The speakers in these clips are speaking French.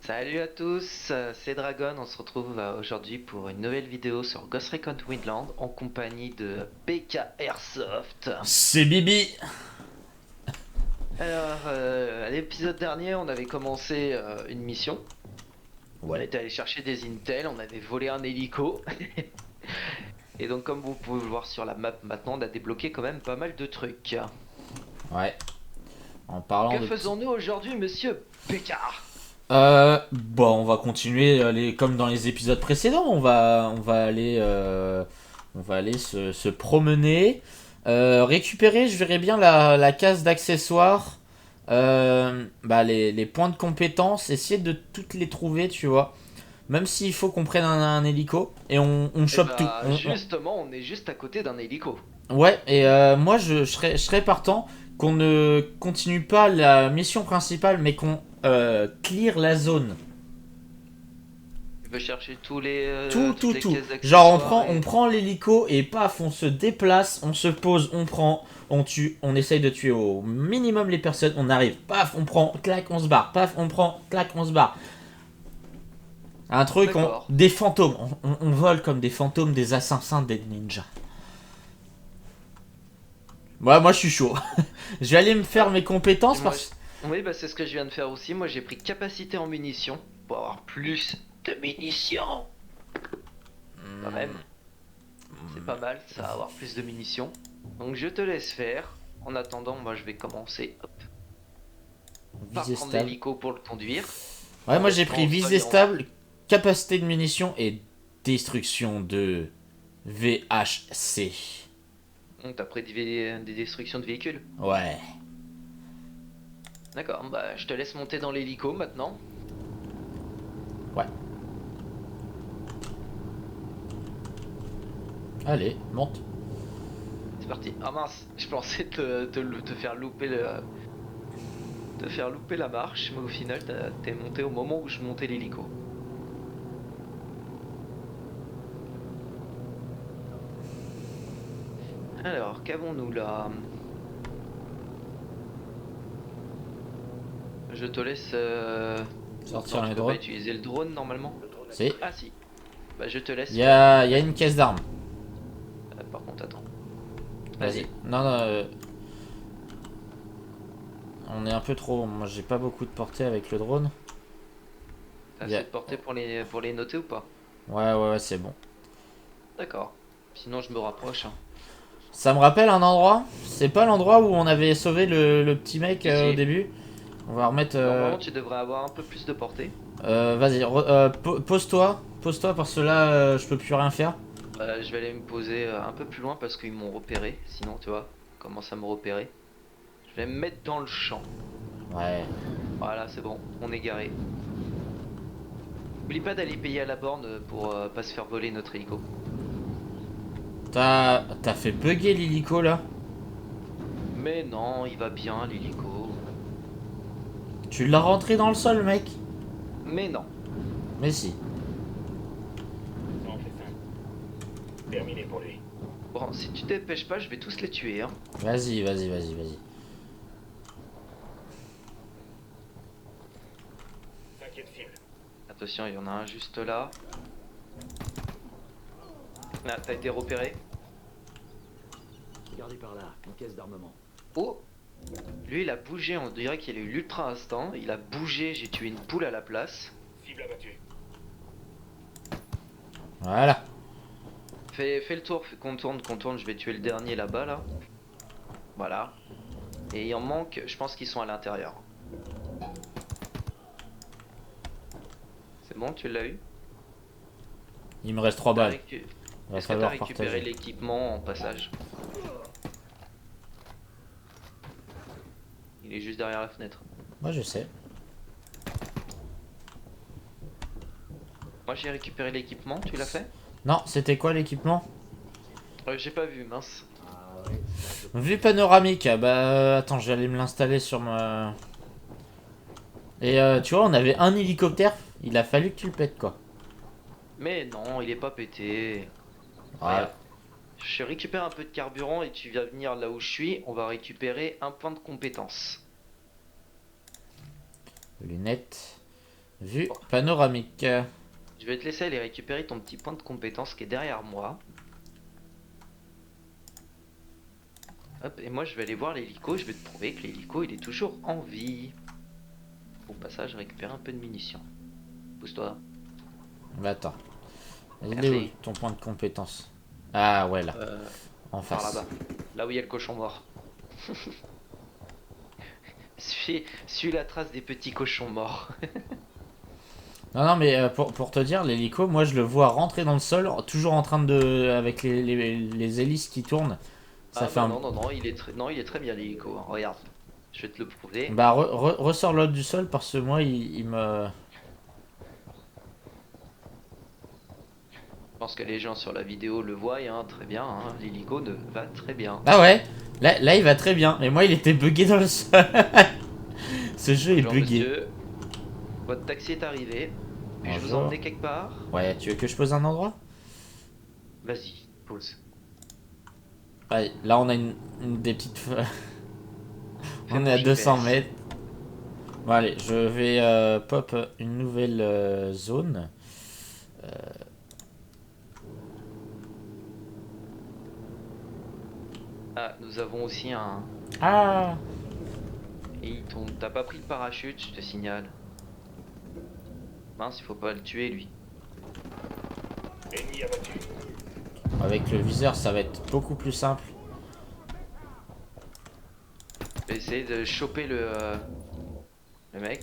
Salut à tous, c'est Dragon, on se retrouve aujourd'hui pour une nouvelle vidéo sur Ghost Recon Windland en compagnie de PK Airsoft. C'est Bibi. Alors, à l'épisode dernier, on avait commencé une mission. On Ouais. était allé chercher des intels, on avait volé un hélico. Et donc, comme vous pouvez le voir sur la map maintenant, on a débloqué quand même pas mal de trucs. Ouais. En parlant Que de petits... faisons-nous aujourd'hui, monsieur PK? Bon, on va continuer comme dans les épisodes précédents. On va aller se promener. Récupérer, je verrai bien la case d'accessoires. Les points de compétences. Essayer de toutes les trouver, tu vois. Même s'il faut qu'on prenne un hélico. Et on Et chope tout. bah, justement, on est juste à côté d'un hélico. Ouais, et moi je serais partant qu'on ne continue pas la mission principale, mais qu'on clear la zone. Tu veux chercher Tout, toutes tout, les tout. caisses Genre d'accessoires on et... prend l'hélico et paf, on se déplace, on se pose, on prend, on tue, on essaye de tuer au minimum les personnes, on arrive, paf, on prend, clac, on se barre, paf, on prend, clac, on se barre. Un truc, D'accord. des fantômes, on vole comme des fantômes, des assassins, des ninjas. Moi je suis chaud. Je vais aller me faire Ah, mes compétences moi, parce oui, bah c'est ce que je viens de faire aussi. Moi, j'ai pris capacité en munitions pour avoir plus de munitions. Quand même, c'est pas mal, ça, avoir plus de munitions. Donc, je te laisse faire. En attendant, moi, je vais commencer hop, par visée prendre stable. l'hélico pour le conduire, Ouais, en moi j'ai restant pris au sol visée et en bas. stable, capacité de munitions et destruction de VHC. Donc, t'as pris des destructions de véhicules. Ouais. D'accord, bah, je te laisse monter dans l'hélico maintenant. Ouais. Allez, monte. C'est parti. Ah mince, je pensais te faire louper te faire louper la marche, mais au final, t'es monté au moment où je montais l'hélico. Alors, qu'avons-nous là? Je te laisse... Non, Sortir tu les peux pas drones. utiliser le drone normalement. Si. Ah si. Bah je te laisse Il faire. y a une caisse d'armes. Par contre, attends. Vas-y. Vas-y. Non, non, on est un peu trop. Moi j'ai pas beaucoup de portée avec le drone. T'as Il y a... assez de portée pour les noter ou pas? Ouais, c'est bon. D'accord. Sinon, je me rapproche, hein. Ça me rappelle un endroit. C'est pas l'endroit où on avait sauvé le petit mec Si, au si. début. On va remettre. Normalement, tu devrais avoir un peu plus de portée. Vas-y, pose-toi. Pose-toi parce que là, je peux plus rien faire. Je vais aller me poser un peu plus loin parce qu'ils m'ont repéré. Sinon, tu vois, ils commencent à me repérer. Je vais me mettre dans le champ. Ouais. Voilà, c'est bon. On est garé. N'oublie pas d'aller payer à la borne pour pas se faire voler notre hélico. T'as fait bugger l'hélico là. Mais non, il va bien, l'hélico. Tu l'as rentré dans le sol, mec. Mais non. Mais si. Ça en fait 5. Terminé pour lui. Bon, si tu te dépêches pas, je vais tous les tuer, hein. Vas-y. 5e cible. Attention, il y en a un juste là. Ah, t'as été repéré. Regardez par là, une caisse d'armement. Oh! Lui, il a bougé, on dirait qu'il a eu l'ultra instinct. Il a bougé, j'ai tué une poule à la place. Cible abattue. Voilà. Fais le tour, qu'on tourne, je vais tuer le dernier là-bas, là. Voilà. Et il en manque, je pense qu'ils sont à l'intérieur. C'est bon, tu l'as eu? Il me reste 3 balles. Va Est-ce que t'as falloir récupéré partager. l'équipement en passage? Il est juste derrière la fenêtre. Moi je sais. Moi j'ai récupéré l'équipement, tu l'as fait? Non, c'était quoi l'équipement? J'ai pas vu, mince. Ah ouais, là je Vue pense. panoramique. Ah bah attends, je vais aller me l'installer sur ma. Et tu vois, on avait un hélicoptère. Il a fallu que tu le pètes quoi. Mais non, il est pas pété. Ouais. Regarde. Je récupère un peu de carburant et tu vas venir là où je suis. On va récupérer un point de compétence. Lunettes. Vue panoramique. Je vais te laisser aller récupérer ton petit point de compétence qui est derrière moi. Hop, et moi je vais aller voir l'hélico, je vais te prouver que l'hélico il est toujours en vie. Au passage, je récupère un peu de munitions. Pousse-toi. Bah attends. Il est Merci. où ton point de compétence? Ah ouais là, en Par face. là-bas. Là où il y a le cochon mort. Suis la trace des petits cochons morts. Non non mais pour te dire, l'hélico, moi je le vois rentrer dans le sol, toujours en train de... avec les hélices qui tournent. Ça Ah fait bah un... non, il est très bien l'hélico, hein. Regarde, je vais te le prouver. Bah ressors l'autre du sol parce que moi il me... Je pense que les gens sur la vidéo le voient, hein, très bien, hein, l'hélico va très bien. Ah ouais, là il va très bien, mais moi il était bugué dans le sol. Ce jeu est Bonjour bugué. monsieur, votre taxi est arrivé. Puis-je vous Bonjour. emmener quelque part? Ouais, tu veux que je pose un endroit? Vas-y, pose. Ouais, là on a une des petites... on est à Fais mon 200 GPS. mètres. Bon allez, je vais pop une nouvelle zone. Ah, nous avons aussi un... Ah Et t'as pas pris le parachute, je te signale. Mince, il faut pas le tuer lui. Ennemi abattu. avec le viseur ça va être beaucoup plus simple. Je vais essayer de choper le mec.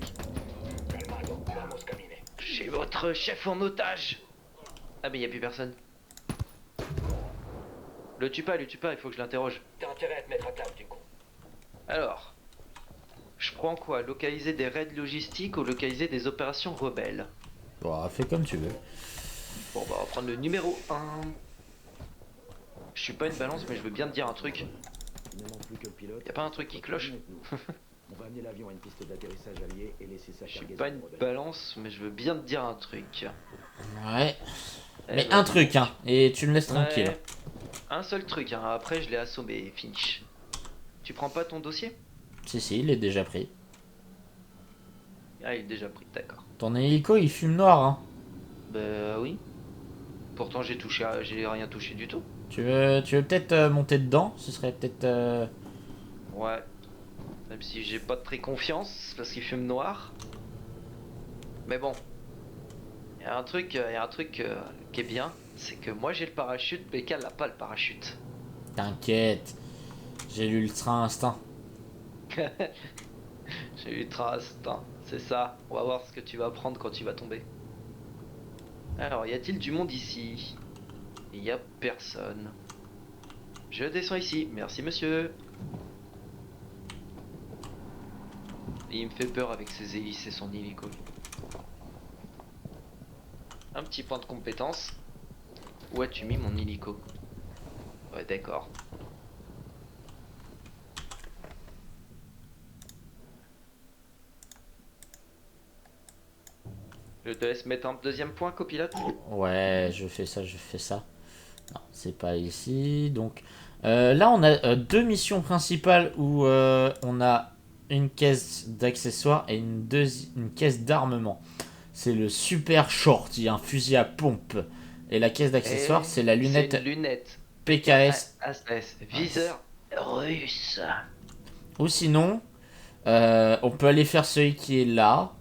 Calmado, vamos caminer. J'ai votre chef en otage. Ah mais y a plus personne. Le tue pas, il faut que je l'interroge. T'as intérêt à te mettre à table du coup. Alors, je prends quoi? Localiser des raids logistiques ou localiser des opérations rebelles? Bon, fais comme tu veux. Bon bah on va prendre le numéro 1. Je suis pas une balance mais je veux bien te dire un truc. Il ne manque plus que le pilote. Y a pas un truc qui cloche? Avec nous. On va amener l'avion à une piste d'atterrissage alliée et laisser sa Je suis cargaison pas une rebelle. balance mais je veux bien te dire un truc. Ouais. Eh Mais bah, un truc, hein. Et tu me laisses ouais, tranquille. un seul truc, hein. Après je l'ai assommé, finish. Tu prends pas ton dossier? Si, il est déjà pris. Ah il est déjà pris, d'accord. Ton hélico, il fume noir, hein. Bah oui. Pourtant j'ai rien touché du tout. Tu veux peut-être monter dedans? Ce serait peut-être... Ouais. Même si j'ai pas très confiance parce qu'il fume noir. Mais bon. Il y a un truc qui est bien, c'est que moi j'ai le parachute, Becca n'a pas le parachute. T'inquiète. J'ai l'ultra instinct. J'ai eu trace, c'est ça. On va voir ce que tu vas prendre quand tu vas tomber. Alors, y a-t-il du monde ici? Il y a personne. Je descends ici, merci monsieur. Il me fait peur avec ses hélices et son hélico. Un petit point de compétence. Où as-tu mis mon hélico? Ouais, d'accord. Je te laisse mettre un deuxième point, copilote. Ouais, je fais ça. Non, c'est pas ici. Donc, là, on a deux missions principales où on a une caisse d'accessoires et une caisse d'armement. C'est le super short, il y a un fusil à pompe. Et la caisse d'accessoires, c'est la lunette C'est une lunette. PKS. AS, viseur russe. Ou sinon, on peut aller faire celui qui est là.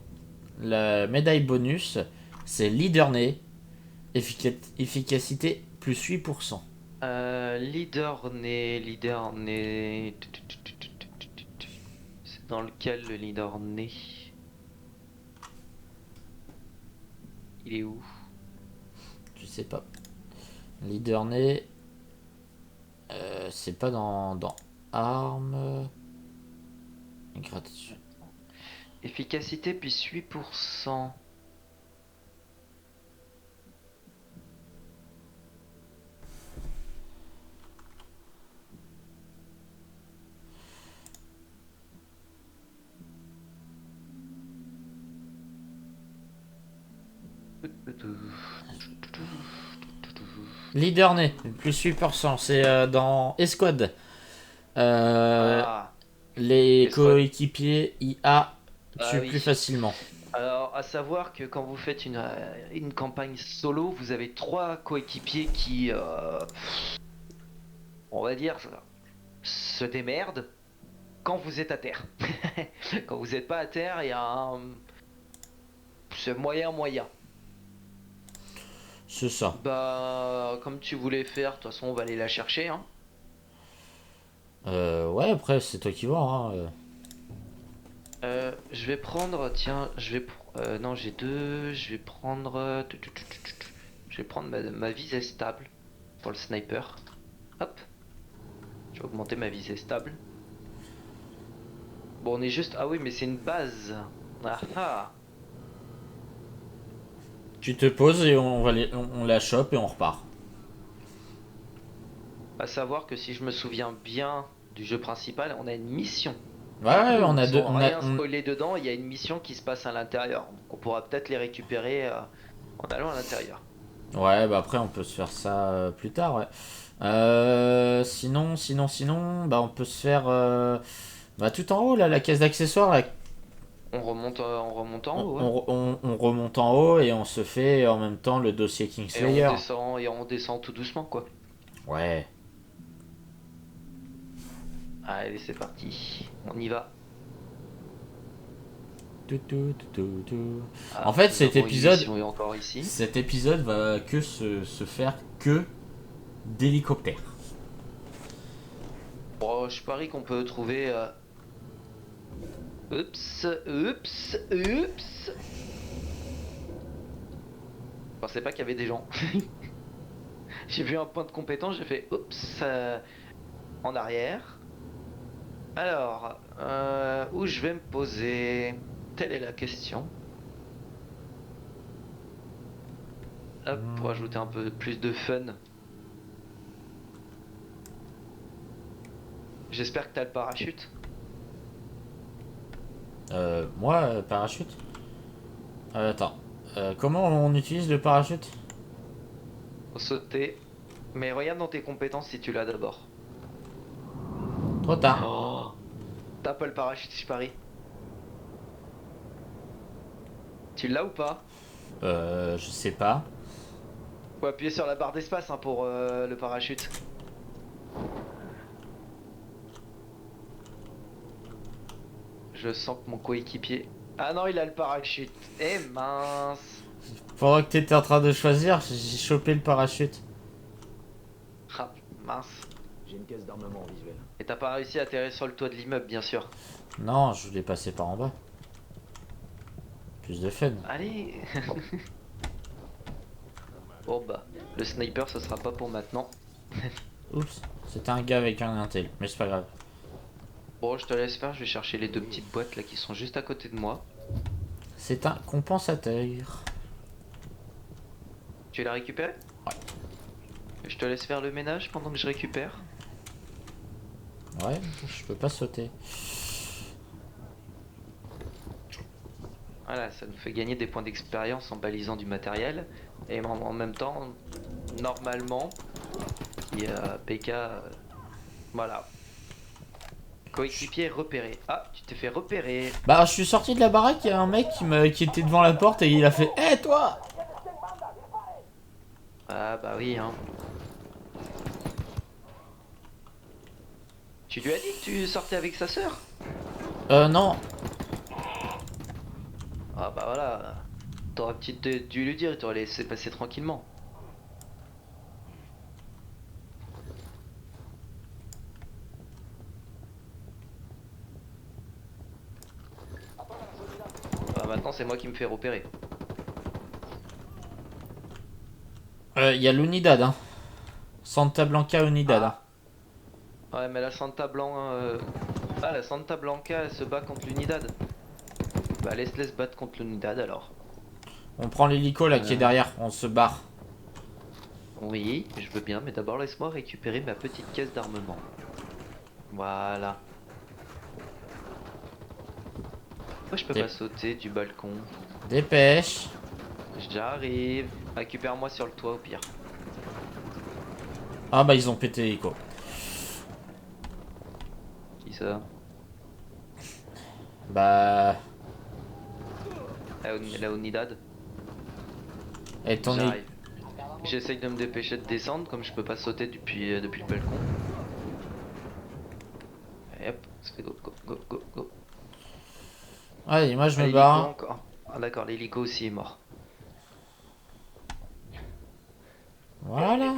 La médaille bonus, c'est leader né. Efficacité plus 8%. Leader né. C'est dans lequel le leader né? Il est où? Je sais pas. Leader né. C'est pas dans armes. Gratuit. Efficacité plus 8%. Leader né, plus 8%. C'est dans Escouade. Ah, Les Escouade. coéquipiers IA Ah tuent oui. plus facilement. Alors, à savoir que quand vous faites une campagne solo, vous avez 3 coéquipiers qui, on va dire, se démerdent quand vous êtes à terre. Quand vous n'êtes pas à terre, il y a un... C'est moyen. C'est ça. Bah, comme tu voulais faire, de toute façon, on va aller la chercher, hein. Ouais, après, c'est toi qui vois. Hein. Je vais prendre, tiens, non, j'ai deux, je vais prendre... Je vais prendre ma visée stable pour le sniper. Hop. Je vais augmenter ma visée stable. Bon, on est juste... Ah oui, mais c'est une base. Ah ah. Tu te poses et on la chope et on repart. À savoir que si je me souviens bien du jeu principal, on a une mission. Ouais, on a deux. Sans rien spoiler dedans, il y a une mission qui se passe à l'intérieur. Donc on pourra peut-être les récupérer en allant à l'intérieur. Ouais, bah après, on peut se faire ça plus tard, ouais. Sinon, bah on peut se faire. Bah tout en haut, là, la caisse d'accessoires, là. On remonte en On, haut, ouais. on remonte en haut et on se fait en même temps le dossier Kingslayer. Et on descend tout doucement, quoi. Ouais. Allez, c'est parti. On y va. Ah, En fait, nous avons une mission et encore ici. cet épisode va que se faire que d'hélicoptères. Bon, je parie qu'on peut trouver... Oups. Je pensais pas qu'il y avait des gens. J'ai vu un point de compétence, j'ai fait oups en arrière. Alors, où je vais me poser? Telle est la question. Hop, pour ajouter un peu plus de fun. J'espère que t'as le parachute. Moi, parachute. Attends. Comment on utilise le parachute? Faut sauter. Mais regarde dans tes compétences si tu l'as d'abord. Trop tard. Oh, t'as pas le parachute, je parie. Tu l'as ou pas? Je sais pas. Faut appuyer sur la barre d'espace hein, pour le parachute. Je sens que mon coéquipier... Ah non, il a le parachute. Eh mince. Pendant que t'étais en train de choisir, j'ai chopé le parachute. Ah, mince. J'ai une caisse d'armement visuel. Et t'as pas réussi à atterrir sur le toit de l'immeuble, bien sûr. Non, je voulais passer par en bas. Plus de fun. Allez. Bon bah, le sniper, ce sera pas pour maintenant. Oups, c'était un gars avec un intel, mais c'est pas grave. Bon, je te laisse faire, je vais chercher les deux petites boîtes là qui sont juste à côté de moi. C'est un compensateur. Tu l'as récupéré? Ouais. Je te laisse faire le ménage pendant que je récupère. Ouais, je peux pas sauter. Voilà, ça nous fait gagner des points d'expérience en balisant du matériel. Et en même temps, normalement, il y a PK... voilà. Coéquipier repéré. Ah, tu t'es fait repérer. Bah, je suis sorti de la baraque, il y a un mec qui était devant la porte et il a fait « Hé, toi !» Ah bah oui, hein. Tu lui as dit que tu sortais avec sa sœur? Non. Ah bah voilà. T'aurais peut-être dû lui dire, t'aurais laissé passer tranquillement. Bah maintenant c'est moi qui me fais repérer. Il y a l'Unidad, hein. Santa Blanca Unidad. Hein. Ouais mais la Santa Blanca... Ah la Santa Blanca elle se bat contre l'Unidad. Bah laisse-les se battre contre l'Unidad alors. On prend l'hélico là qui est derrière, on se barre. Oui, je veux bien, mais d'abord laisse-moi récupérer ma petite caisse d'armement. Voilà. Moi je peux pas sauter du balcon. Dépêche. J'arrive. Récupère-moi sur le toit au pire. Ah bah ils ont pété l'hélico. Qui ça? Bah... La Unidad. Et ton J'arrive. J'essaye de me dépêcher de descendre, comme je peux pas sauter depuis le balcon. Et hop, ça fait go, go, go, go, go. Allez, moi je me L'hélico barre. encore. Ah d'accord, l'hélico aussi est mort. Voilà.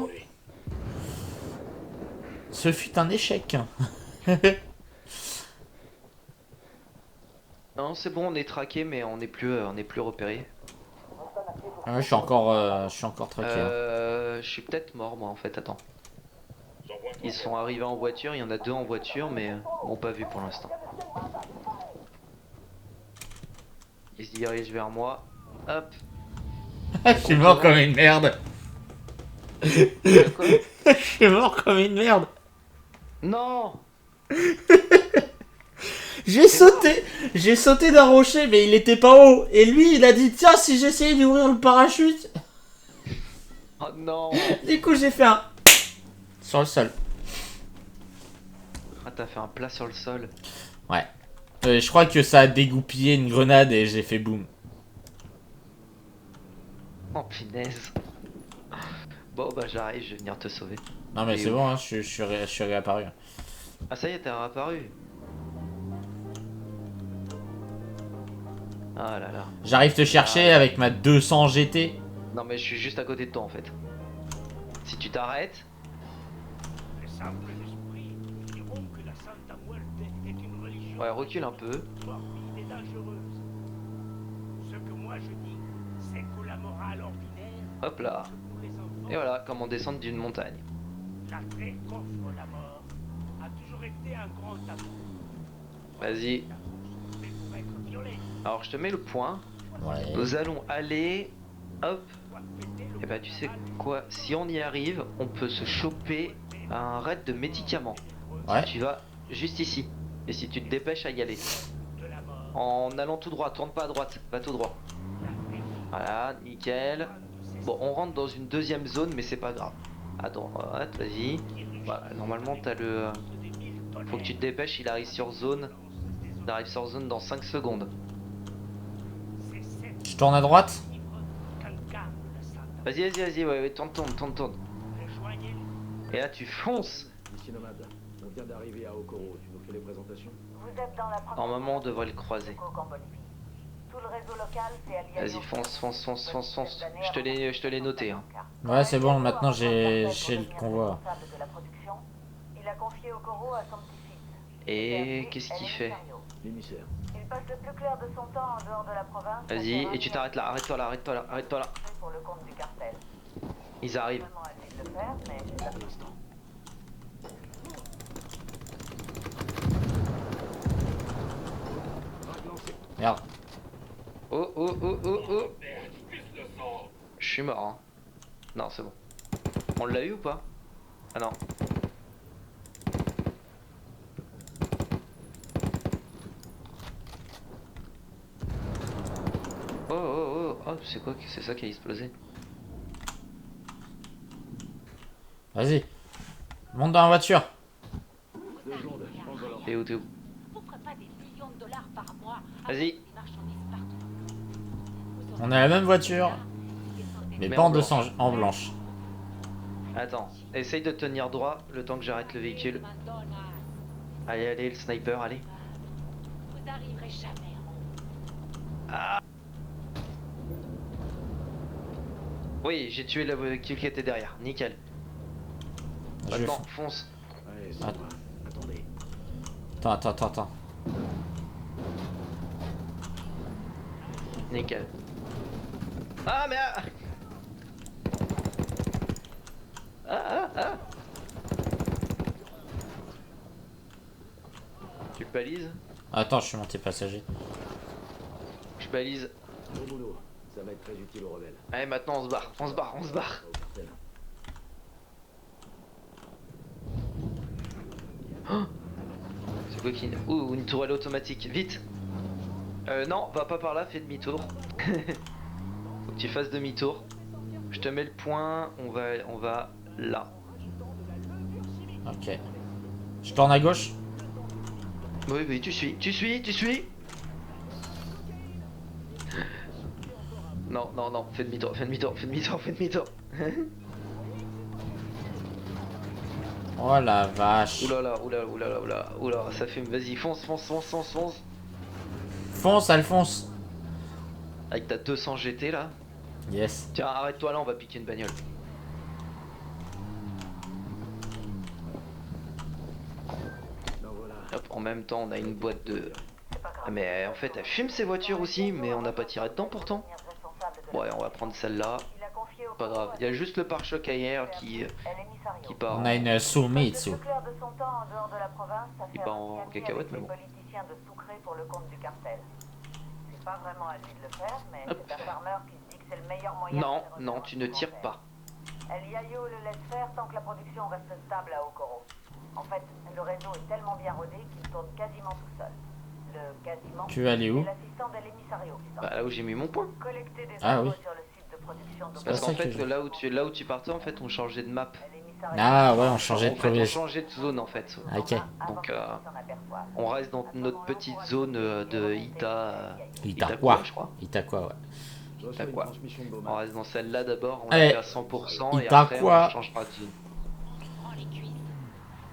Ce fut un échec. Non, c'est bon, on est traqué, mais on n'est plus repéré. Ah, je suis encore traqué. Hein. Je suis peut-être mort moi en fait, attends. J'envoie un Ils transfert. sont arrivés en voiture, il y en a 2 en voiture, mais m'ont pas vu pour l'instant. Ils se dirigent vers moi. Hop. Je suis mort comme une merde. Quoi? Je suis mort comme une merde. Non. J'ai sauté d'un rocher, mais il était pas haut. Et lui, il a dit tiens, si j'essayais d'ouvrir le parachute. Oh non. Du coup, j'ai fait un sur le sol. Ah, t'as fait un plat sur le sol. Ouais. Je crois que ça a dégoupillé une grenade et j'ai fait boum. Oh punaise. Bon bah j'arrive, je vais venir te sauver. Non mais Et c'est où? bon, hein, je suis réapparu. Ah ça y est, t'es réapparu. Ah là là. J'arrive te chercher avec ma 200 GT. Non mais je suis juste à côté de toi en fait. Si tu t'arrêtes, Les simples esprits diront que la Santa Muerte est une religion ouais, recule un peu. morbide et dangereuse. Ce que moi je dis, c'est que la morale ordinaire, Hop là. pour les enfants, Et voilà, comme on descend d'une montagne. l'attrait qu'offre la mort, a toujours été un grand tabou. Vas-y. Mais pour être violé, Alors je te mets le point. Ouais. Nous allons aller. Hop. doit fêter le Et bah tu sais quoi, si on y arrive, on peut se choper un raid de médicaments. Ouais. Tu vas juste ici. Et si tu te dépêches à y aller. de la mort. En allant tout droit, tourne pas à droite, va tout droit. Voilà, nickel. Bon, on rentre dans une deuxième zone, mais c'est pas grave. À droite, vas-y. Voilà, normalement t'as le... Faut que tu te dépêches, il arrive sur zone. Il arrive sur zone dans 5 secondes. Je tourne à droite. Vas-y, ouais, tourne. Et là tu fonces. Ici Nomade, on vient d'arriver à Okoro. Tu nous fais les présentations? Vous êtes dans la première Normalement on devrait le croiser. en Bolivie. Tout le réseau local s'est allié à Vas-y, nos fonce. forces. Je te l'ai noté. Hein. Ouais, c'est bon, maintenant j'ai le convoi. De la production, il a confié Okoro à son petit-fils. Et qu'est-ce qu'il fait? L'émissaire. Il passe le plus clair de son temps en dehors de la province. Vas-y, et tu t'arrêtes là, arrête-toi là. Pour le compte du cartel. Ils arrivent. Seulement à lui de le faire, mais c'est pas L'instant. Merde. Oh. Je suis mort. Hein. Non, c'est bon. On l'a eu ou pas? Ah non. Oh, c'est quoi? C'est ça qui a explosé. Vas-y. Monte dans la voiture. 2 secondes, je prends le volant. T'es où? Pourquoi pas des millions de dollars par mois Vas-y. avec des marchandises partout. On a la même voiture, mais Mais pas en en 200 en blanche. Attends, essaye de tenir droit le temps que j'arrête le véhicule. Allez, le sniper, allez. Vous n'arriverez jamais en haut. Oui, j'ai tué le véhicule qui était derrière. Nickel. Je vais Maintenant, fonce. Ouais, c'est Ah. moi. Attendez. Attends. Nickel. Ah, mais... Ah. Tu balises? Attends, je suis monté passager. Je balise. Bon boulot. Ça va être très utile aux rebelles. Allez, maintenant on se barre. Pas au cartel. C'est quoi qui... Ouh, une tourelle automatique. Vite. Non, va pas par là, fais demi-tour. Faut que tu fasses demi-tour. Je te mets le point, on va là. Ok. Je tourne à gauche. Oui, tu suis. Non, non, non, fais demi-tour, fais demi-tour, fais demi-tour, fais demi-tour. Oh la vache. Oulala, oulala, oulala, oulala, oulala, ça fume, vas-y, fonce, fonce, fonce, fonce, fonce. Fonce, Alphonse. Avec ta 200 GT là. Yes. Tiens, arrête-toi là, on va piquer une bagnole. Donc voilà. Hop, en même temps, on a une boîte de... Ah, mais en fait, elle fume ces voitures aussi, mais on n'a pas tiré dedans pourtant. Ouais, on va prendre celle-là. Pas grave, il y a juste le pare-choc arrière qui part On a une Soumitsu. Le clair de son temps en dehors de la province, ça Il fait part un en petit cacahuète, mais avec bon. les politiciens de Sucre pour le compte du cartel. C'est pas vraiment à lui de le faire, mais Hop. c'est un farmer qui se dit que c'est le meilleur moyen Non, de faire non, revenir tu ne son tires grand-père. pas. El Yayo le laisse faire tant que la production reste stable à Okoro. En fait, le réseau est tellement bien rodé qu'il tourne quasiment tout seul. Le quasiment, Tu vas aller où? c'est l'assistant de l'émissario qui s'en Bah là où j'ai mis mon point. collecter des Ah infos oui. sur le site de production C'est Parce pas qu'en ça que fait, je- là où tu partais, en fait, on changeait de map. Ah ouais, on changeait de En fait, on province. changeait de zone en fait. Ok. Donc on reste dans notre petite zone de Itakwa. je crois. Itakwa, ouais. Je reçois une quoi transmission de On Boma. reste dans celle-là d'abord, on Allez. la fait à 100% et Itakwa. après on changera de zone. Prends les cuisses.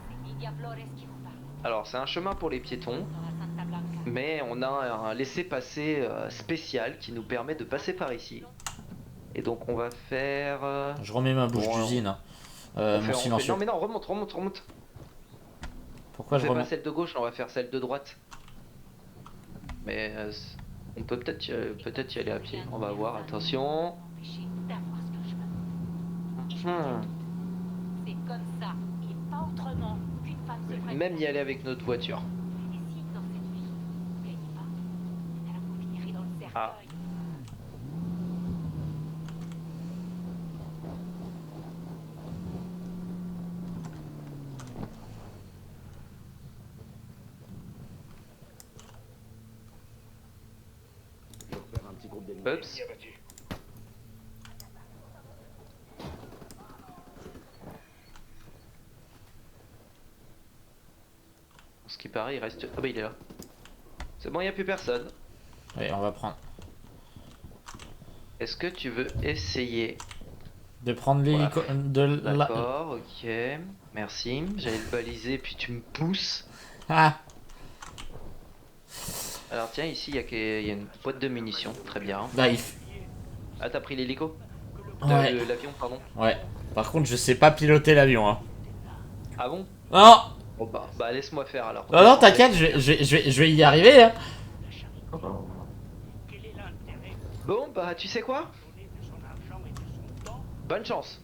C'est Nidia Flores qui vous parle. Alors c'est un chemin pour les piétons, Dans la Santa Blanca. mais on a un laissez-passer spécial qui nous permet de passer par ici. Et donc on va faire... Je remets ma bouche Bon, d'usine. hein. on Mon fait- silencieux. Non mais non, remonte, remonte, remonte. Pourquoi On je fait pas remets? celle de gauche, on va faire celle de droite. Mais on peut peut-être y aller à pied, on va voir, attention. M'empêcher d'avoir ce que je veux. C'est comme ça et pas autrement qu'une femme se ferait. Même y aller avec notre voiture. Et si dans cette vie, vous gagnez pas, alors vous finirez dans le cercueil. Ah. Je repère un petit groupe d'ennemis. Oups. Ce qui paraît, il reste... Ah bah il est là. C'est bon, il n'y a plus personne. Allez, on va prendre. Est-ce que tu veux essayer? De prendre l'hélico... De la... D'accord, ok. Merci. J'allais le baliser, puis tu me pousses. Ah. Alors tiens, ici, il y a une boîte de munitions. Très bien. Là, Ah, t'as pris l'hélico? Ouais. L'avion, pardon. Ouais. Par contre, je sais pas piloter l'avion, hein. Ah bon? Non. Bon, bah laisse-moi faire alors. Non, non, t'inquiète, je vais y arriver, hein. Quel est l'intérêt Bon, bah tu sais quoi? de donner de son argent et de son temps? Bonne chance.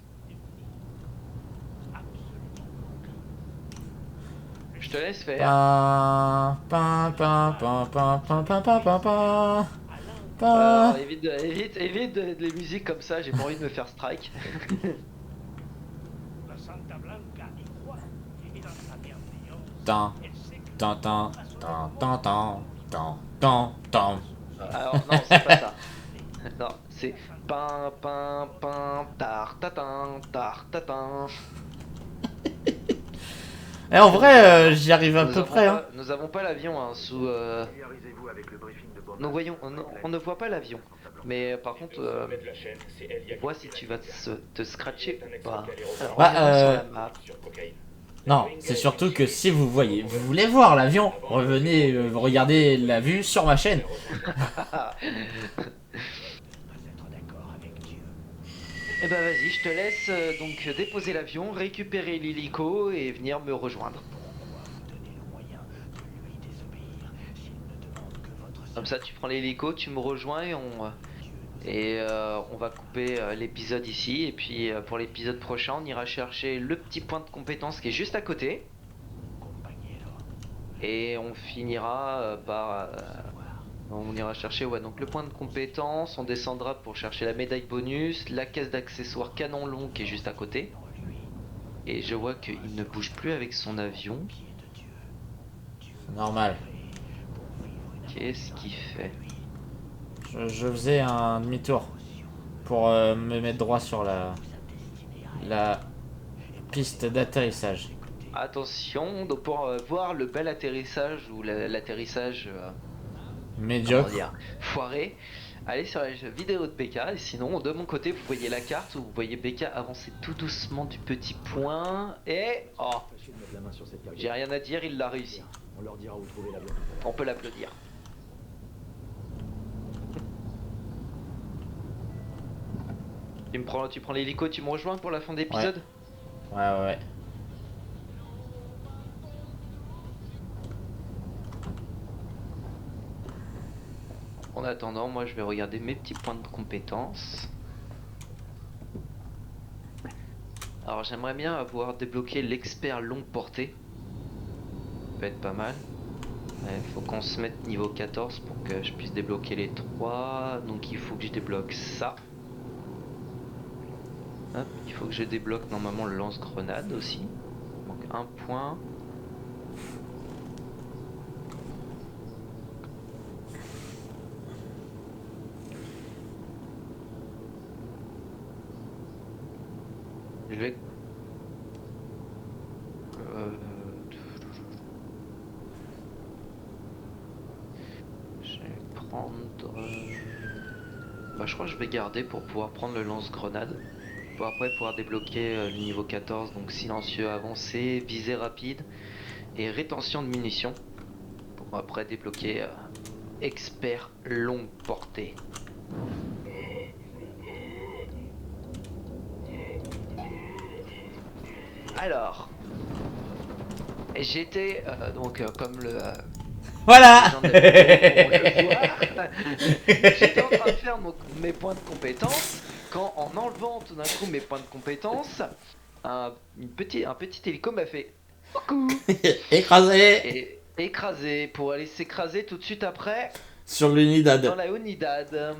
Je te laisse faire. Pa, pa, pa, pa, pa, pa, pa, pa, pa, pa. Alors, évite de les musiques comme ça, j'ai pas envie de me faire strike. La Santa Blanca y croit. Et dans sa bienveillance, Tan, elle sait que tan, tan, tan, tan, tan, tan, tan, tan. Alors non, c'est pas ça. Non, c'est pin pin pin tar tatin tar tatin. Eh, en vrai, j'y arrive à peu près, hein. Nous avons pas l'avion hein, sous. Familiarisez-vous avec le briefing de Boma. Nous voyons, on ne voit pas l'avion. Mais par contre, vois si tu vas te scratcher ou pas. Alors, Bah, regarde sur la map. Non, c'est surtout que si vous voyez, vous voulez voir l'avion, revenez, regardez la vue sur ma chaîne. Eh ben vas-y, je te laisse donc déposer l'avion, récupérer l'hélico et venir me rejoindre. Comme ça, tu prends l'hélico, tu me rejoins et on va couper l'épisode ici. Et puis pour l'épisode prochain, on ira chercher le petit point de compétence qui est juste à côté. Et on finira par... on ira chercher donc le point de compétence, on descendra pour chercher la médaille bonus, la caisse d'accessoires canon long qui est juste à côté. Et je vois qu'il ne bouge plus avec son avion. C'est normal. Qu'est-ce qu'il fait? Je faisais un demi-tour pour me mettre droit sur la piste d'atterrissage. Attention, donc pour voir le bel atterrissage ou l'atterrissage comment Médiocre. dire, foiré, allez sur la vidéo de BK. Et sinon, de mon côté, vous voyez la carte où vous voyez BK avancer tout doucement du petit point. Et oh, Tâchez de mettre la main sur cette j'ai cargaison. rien à dire, il l'a réussi. On leur dira où trouver l'avion. On peut l'applaudir. Tu prends l'hélico, tu me rejoins pour la fin d'épisode? Ouais. En attendant, moi je vais regarder mes petits points de compétences. Alors j'aimerais bien avoir débloqué l'expert longue portée. Ça peut être pas mal. Il faut qu'on se mette niveau 14 pour que je puisse débloquer les 3. Donc il faut que je débloque ça. Hop, il faut que je débloque normalement le lance-grenade aussi. Donc un point. Je vais... Je vais prendre... Bah je crois que je vais garder pour pouvoir prendre le lance-grenade. Pour après pouvoir débloquer le niveau 14, donc silencieux avancé, visée rapide et rétention de munitions. Pour après débloquer expert longue portée. Alors, j'étais donc comme le Voilà. j'étais en train de faire mes points de compétence quand en enlevant tout d'un coup mes points de compétence, un petit hélico m'a fait coucou Écrasé et écrasé pour aller s'écraser tout de suite après sur dans l'unidad. la Unidad.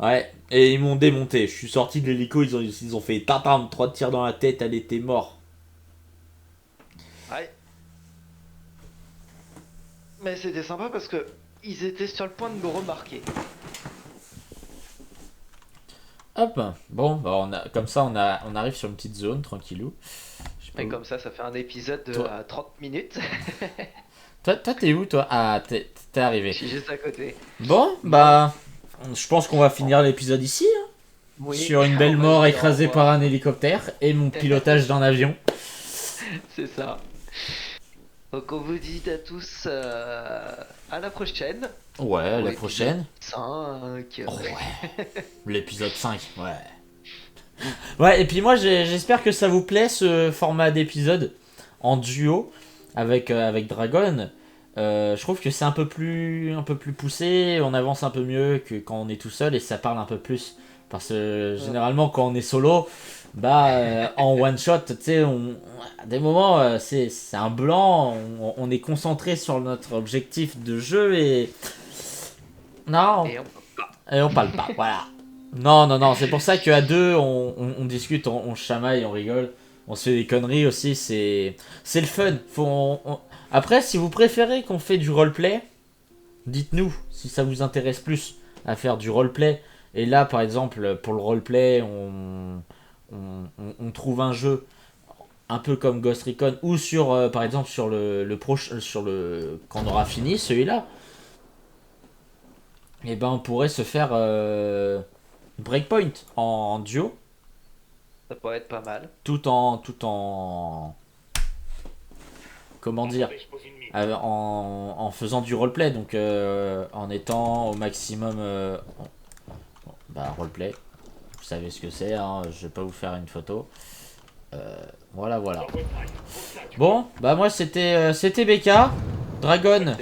Ouais, et ils m'ont démonté. Je suis sorti de l'hélico, ils ont fait tatam, 3 tirs dans la tête, elle était morte. Ouais. Mais c'était sympa parce que ils étaient sur le point de me remarquer. Hop, bon, bah comme ça on arrive sur une petite zone, tranquillou. Je sais pas Et où. comme ça fait un épisode de Toi. 30 minutes. Toi t'es où toi? Ah, t'es arrivé. Je suis juste à côté. Bon, bah, je pense qu'on va finir l'épisode ici, hein, Oui. sur une belle On va mort se dire au écrasée revoir. par un hélicoptère et mon pilotage d'un avion. C'est ça. Donc on vous dit à tous à la prochaine. Ouais, à la Ouais, prochaine. 5. Oh, ouais. L'épisode 5, ouais. Ouais, et puis moi j'espère que ça vous plaît ce format d'épisode en duo avec Dragon. Je trouve que c'est un peu plus poussé, on avance un peu mieux que quand on est tout seul et ça parle un peu plus. Parce que généralement quand on est solo, bah en one shot, tu sais, à des moments c'est un blanc, on est concentré sur notre objectif de jeu et non. Et on parle pas, voilà. Non, c'est pour ça qu'à deux, on discute, on chamaille, on rigole, on se fait des conneries aussi, c'est le fun. Après, si vous préférez qu'on fait du roleplay, dites-nous si ça vous intéresse plus à faire du roleplay. Et là, par exemple, pour le roleplay, on trouve un jeu un peu comme Ghost Recon ou sur, par exemple, sur le prochain, quand on aura fini celui-là. Et ben on pourrait se faire Breakpoint en duo, Ça pourrait être pas mal. tout en comment dire, en faisant du roleplay, donc en étant au maximum roleplay. Vous savez ce que c'est, hein, je vais pas vous faire une photo. Voilà. Bon, bah moi c'était BK. Dragon,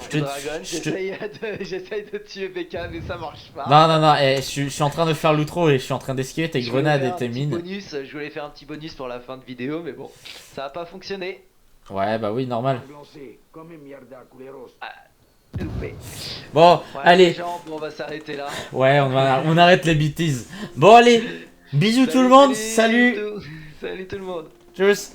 J'essaye de tuer BK mais ça marche pas. Non, je suis en train de faire l'outro et je suis en train d'esquiver tes grenades et tes mines. Je voulais faire un petit bonus pour la fin de vidéo, mais bon, ça a pas fonctionné. Ouais, bah oui, normal. Lancé, comme une mierda, culeros. Loupé. Bon, Voilà, allez, les gens, on va s'arrêter là. ouais, on arrête les bêtises. Bon, allez, bisous tout le monde, salut, Salut tout le monde. tchuss.